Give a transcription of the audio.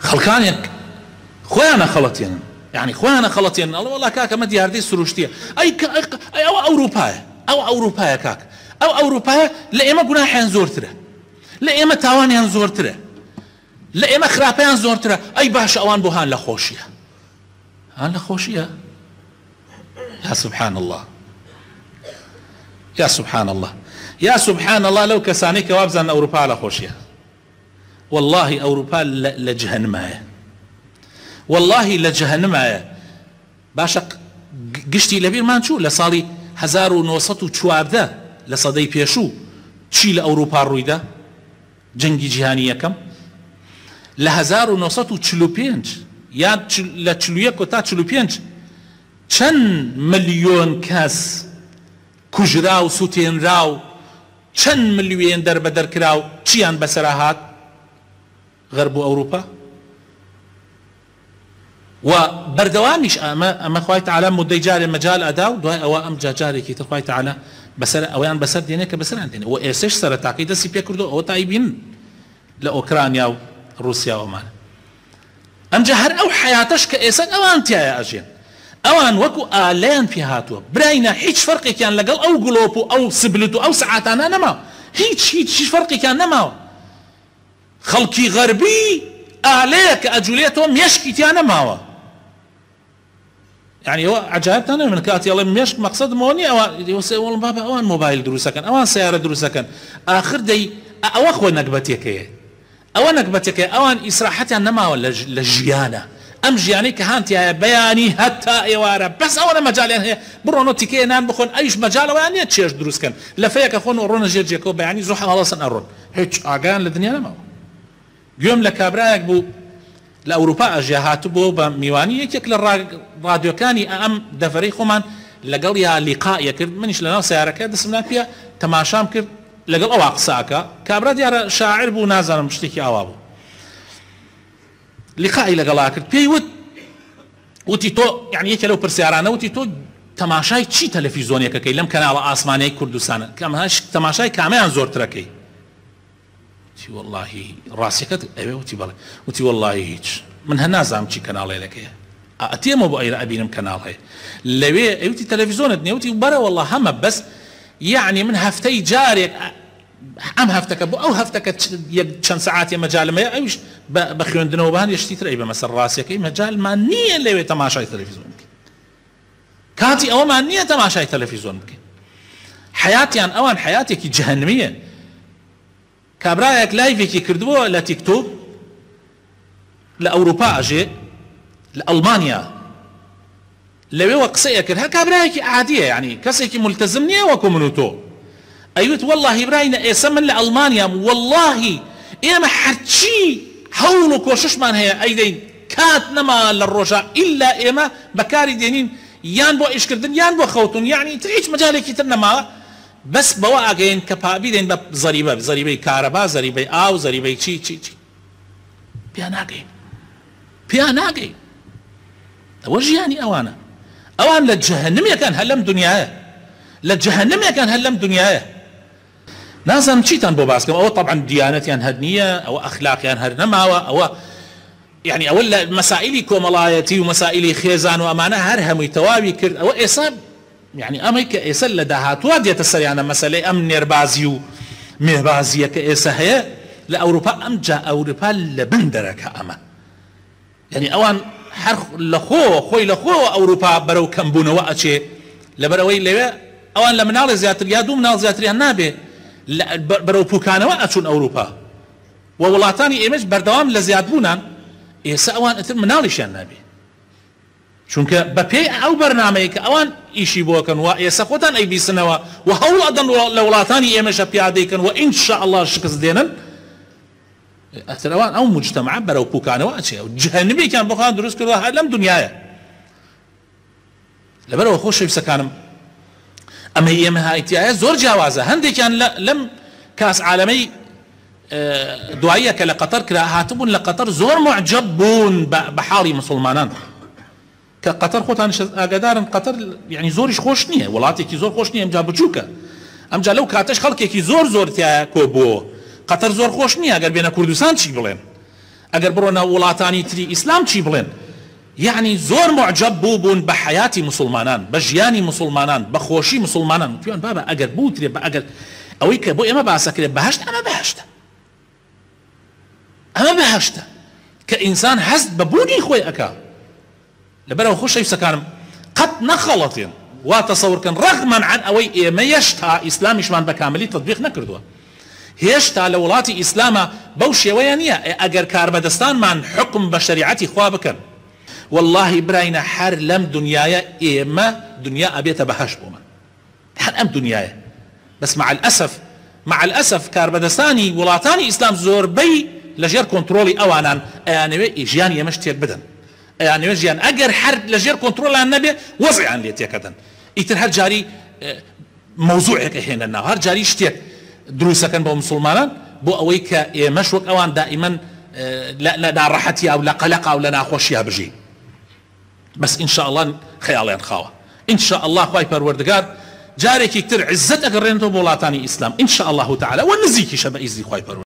خەڵکانێک خۆیانە خەڵەتێنن، يعني خۆیانە خەڵەتێنن، ئەڵێ وەڵا کاکە ئەمە دیاردەی سروشتیە، ئەوە ئەوروپایە، ئەو ئەوروپایە کاک، ئەو ئەوروپایە لە ئێمە گوناحیان زۆرترە، لە ئێمە تاوانیان زۆرترە، لە ئێمە خراپەیان زۆرترە، ئەی باشە ئەوان بۆ هان لە خۆشیە، هان لە خۆشیە. يا سبحان الله، يا سبحان الله، يا سبحان الله، لو كساني كوابزان أوروبا على خوشية، والله أوروبا لجهنماية، والله لجهنماية. باشق قشتي لبير ما نشوف لصالي 1914 لصدي بيشو تشي لأوروبا الرويدة جنگي جهانية كم ل 1945 يا ل 1945 چەند ملیۆن کەس کوژرا و سوتێنرا و چەند ملیۆن دەربەدەر کرا و چیان بەسەرا هات؟ غەرب و ئەوروپا. و بەردەوامیش ئەمە خوای تەعالا مودەی جارێ مەجال ئەدا و دوای ئەوە ئەم جارێکی تر خوای تەعالا بەسەر ئەویان بەسەر دێنێ کە بەسەران دێنێ. و ئێسش سەرەتاکەی دەستی پێ کردو ئەوە تایبین لە ئۆکرانیا و رووسیا ومانە. ئەمجا هەر ئەو حیاتەش کە ئێستا ئەوان تایە ئەژێن، ئەوان وەکو ئالەیان پێ هاتووە، براینا هیچ فەرقێکیان لەگەڵ ئەو گڵۆپ و ئەو سبلت و ئەو سەعاتانە نەماوە، هیچ فەرقێکیان نەماوە. خەڵکی غەربی ئالەیە کە ئەجوولێتەوە مێشکیتیان نەماوە. يعني هو عجائب أنا من كاتي الله مش مقصد موني أو والله بابا أوان موبايل دروسكن أوان سيارة دروسكن آخر دي أو أخوة نقبتك أوان نقبتك أوان إسراحتي أنما ولا لجيانة أم جياني كهانتي هاي بياني حتى إيوارا بس أولا مجال يعني برونو تيكي نان بخون أيش مجال ويعني تشيش دروسكن لفيك أخون ورونا جيرجيكو بيعني زوحا الله سن أرون هيك أعقان للدنيا لما يوم لكابراك بو لأوروبا أجيهات بو بميواني يكيك للراديو كاني أم دفري خمان لقل يا لقاء يكرد منيش لنا سيارة كده سمنا فيها تماشام كرد لقل أواق ساكا كابرا ديار شاعر بو نازل مشتكي أوابو لقائي لقل كرد بيوت وتي تو يعني يكي لو برسيارانا وتي تو تماشاي چي تلفزيوني كي لم كان على آسماني كردستان كما هاش تماشاي كامان زور تركي وتي والله راسي كت ايوه وتي بالله وتي والله هيك من هنازام شي كانال لك اتيمو بو اي ابينم كانال هي لوي ايوتي تلفزيون دنيوتي برا والله هم بس يعني من هفتي جاري ام هفتك او هفتك كم ساعات يا مجال ما ايش بخيون دنوبان يشتي تري بمسر راسي كي مجال ما نيه لوي تماشاي تلفزيون كاتي او ما نيه تماشاي تلفزيون حياتي ان اوان حياتي كي جهنميه كابرايك لايفي كردوه لتيك توك لأوروبا أجي لألمانيا لو وقصية كرها كابرايك عادية يعني كسيك ملتزمني وكومنوتو أيوت والله براينا إيسمن لألمانيا والله إيه ما حرشي حولك وشش من هي أيدين كات نما للرجاء إلا إيما بكاري دينين يان بو إيش كردن يان بو خوتون يعني تعيش مجالك تنما بس بواقعين كبابي دين بضريبة كهرباء ضريبة آو ضريبة شي بياناقي وجياني أوانا أوان لجهنم كان هلم دنياه لجهنم كان هلم دنياه نازم شيتان بو باسكم أو طبعا ديانتي هدنية أو أخلاقي هرنما أو يعني أولا مسائلي كوملايتي ومسائلي خيزان وأمانة هرهم يتوابي كرد أو إصاب يعني أمريكا يسل دهات وادية السريانة مسألة أم نيربازيو مهبازية كإيسا هي لأوروبا أم جاء أوروبا لبندرك أما يعني أوان حرخ خوي لخو أوروبا برو كمبونة وأتشي لبروي لبا أوان لمنال زياتر يادو منال زياتر النابي برو بوكانة وأتشون أوروبا وولاتاني إيمج بردوام لزيادبونان إيسا أوان أتر منالش النابي چونکە بەپێی ئەو بەرنامەیە ئەوان ئیشی بۆکەن و ئێستا خۆتان ئەیبیستنەوە و هەوڵ ئەدەن لە وڵاتانی ئێمەشە پیادەیکەن و ئینشاء الله شکست دێنن ئەتر ئەوان ئەو موجتەمەع بەرەو پوکانەوە ئەچێ و جەهەنمێکیان بۆ خۆیان دروست کردووە هەر لەم دنیایە. لەبەرەوە خۆشەویستەکانم ئەمە ئێمە هایتیایە زۆر جیاوازە هەندێکیان لەم کاس عالەمەی دواییە کە لە قەتەر کرا هاتبوون لە قەتەر زۆر معجب بوون بە حاڵی مسڵمانان كقطر خوتان اقدارن قطر يعني زورش خوش نيه ولاتي زور خوش نيه امجا بچوكا امجا لو كاتش خلقي كي زور تيا كوبو قطر زور خوش نيه اگر بين كردستان شي بلين ئەگەر بڕۆنە وڵاتانی تری ئیسلام چی بڵێن يعني زۆر معجب بوون بە حیاتی مسلمانان بە ژیانی مسلمانان بە خۆشی مسلمانان پیان بابا ئەگەر بوترێ بە ئەگەر ئەوەی کە بۆ ئێمە باسەکرێت بەهەشت ئەمە بەهەشتە کە ئینسان هەست بە بوونی خۆی ئەکا لەبەرەوە خۆشەویستەکانم قەت نەخەڵەتێن وا تەسەورکەن ڕەغمەن عن ئەوەی ئێمە هێشتا ئیسلامیشمان بە کاملی تەطبیق نەکردووە هێشتا لە وڵاتی ئیسلامە بەو شێوەیە نییە ئەگەر کاربەدەستانمان حکم بە شەریعەتی خوا بکەن والله براینە هەر لەم دنیاە ئێمە دنیا ئەبێتە بەهەش بۆمان هەر ئەم دنیاە بەس مع الأسف کاربەدەستانی وڵاتانی ئیسلام زۆربەی لەژێر کۆنتڕۆڵی ئەوانان ئەیانەوێ ژیان ئێمە شتێک بدەن ئەیانەوێ ژیان ئەگەر هەر لەژێر کۆنتڕۆڵیان نەبێ وەزعیان لێ تێکەدەن ئیتر هەر جاری مەوزوعێکە هێنە ناو هەر جاری شتێک دروستەکەن بۆ مسلمانان بۆ ئەوەی کە ئێمەش وەک ئەوان دائیمەن لە ناڕەحەتیا و لە قەلەقا و لە ناخۆشییا بژین بس إن شاء الله خيالين خاوة إن شاء الله خواهي پروردگار جارێکی تر عزت ئەگەڕێنەوە بۆ وڵاتانی ئیسلام إن شاء الله تعالى ونزيكي شبه إزي خواهي پروردگار